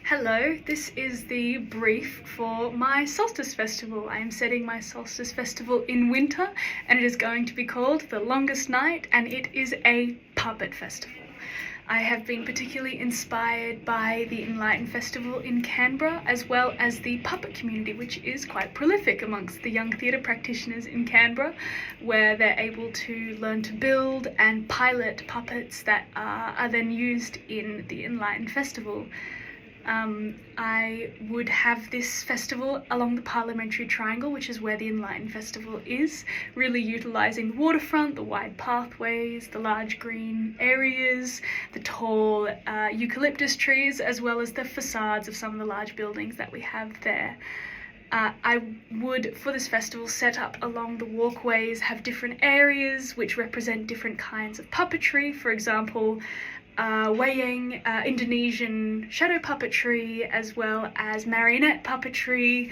Hello, this is the brief for my Solstice Festival. I am setting my Solstice Festival in winter and it is going to be called The Longest Night, and it is a puppet festival. I have been particularly inspired by the Enlighten Festival in Canberra, as well as the puppet community, which is quite prolific amongst the young theatre practitioners in Canberra, where they're able to learn to build and pilot puppets that are then used in the Enlighten Festival. I would have this festival along the Parliamentary Triangle, which is where the Enlighten Festival is, really utilising the waterfront, the wide pathways, the large green areas, the tall eucalyptus trees, as well as the facades of some of the large buildings that we have there. I would, for this festival, set up along the walkways, have different areas which represent different kinds of puppetry. For example, Wayang Indonesian shadow puppetry, as well as marionette puppetry,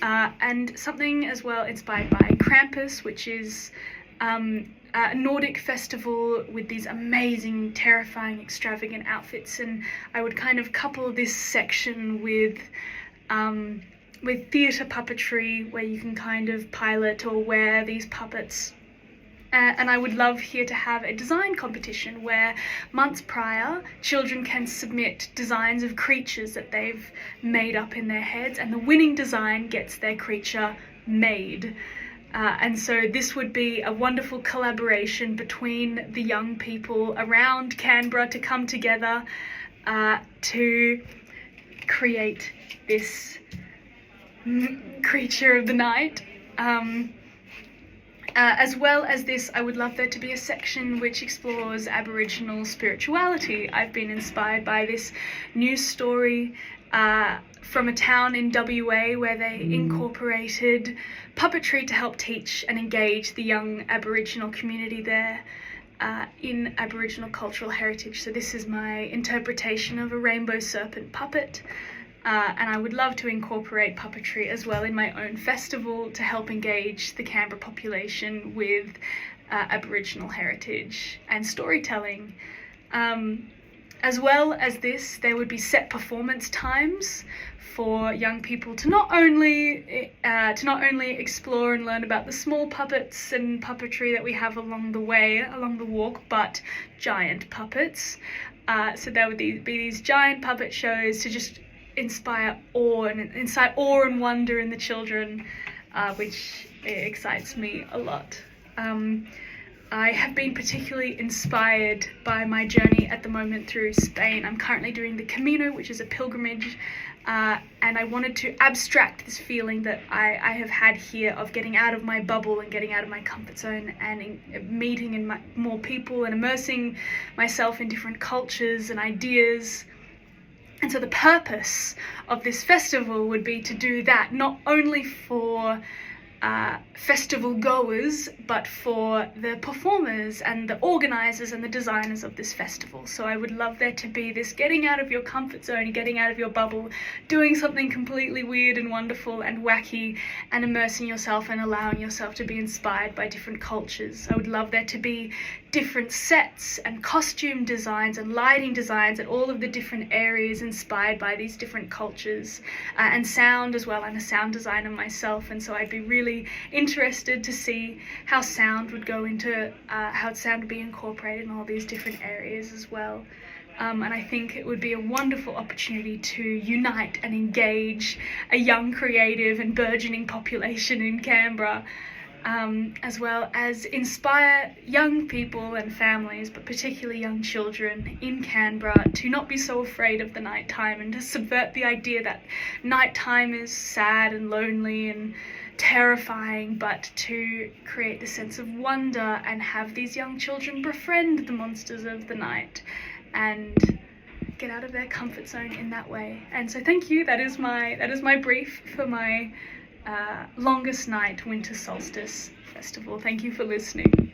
and something as well inspired by Krampus, which is a Nordic festival with these amazing, terrifying, extravagant outfits. And I would kind of couple this section with theatre puppetry, where you can kind of pilot or wear these puppets. And I would love here to have a design competition where months prior, children can submit designs of creatures that they've made up in their heads, and the winning design gets their creature made. And so this would be a wonderful collaboration between the young people around Canberra to come together to create this creature of the night. As well as this, I would love there to be a section which explores Aboriginal spirituality. I've been inspired by this news story from a town in WA where they incorporated puppetry to help teach and engage the young Aboriginal community there in Aboriginal cultural heritage. So this is my interpretation of a rainbow serpent puppet. And I would love to incorporate puppetry as well in my own festival to help engage the Canberra population with Aboriginal heritage and storytelling. As well as this, there would be set performance times for young people to not only explore and learn about the small puppets and puppetry that we have along the way, along the walk, but giant puppets. So there would be these giant puppet shows to just inspire awe and wonder in the children, which excites me a lot. I have been particularly inspired by my journey at the moment through Spain. I'm currently doing the Camino, which is a pilgrimage, and I wanted to abstract this feeling that I have had here of getting out of my bubble and getting out of my comfort zone and meeting more people and immersing myself in different cultures and ideas. And so the purpose of this festival would be to do that, not only for festival goers, but for the performers and the organisers and the designers of this festival. So I would love there to be this getting out of your comfort zone, getting out of your bubble, doing something completely weird and wonderful and wacky, and immersing yourself and allowing yourself to be inspired by different cultures. I would love there to be different sets and costume designs and lighting designs at all of the different areas inspired by these different cultures, and sound as well. I'm a sound designer myself, and so I'd be really interested to see how sound would go into how sound would be incorporated in all these different areas as well. And I think it would be a wonderful opportunity to unite and engage a young, creative and burgeoning population in Canberra, as well as inspire young people and families, but particularly young children in Canberra, to not be so afraid of the nighttime and to subvert the idea that nighttime is sad and lonely and terrifying, but to create the sense of wonder and have these young children befriend the monsters of the night and get out of their comfort zone in that way. And so thank you. That is my brief for my Longest Night Winter Solstice Festival. Thank you for listening.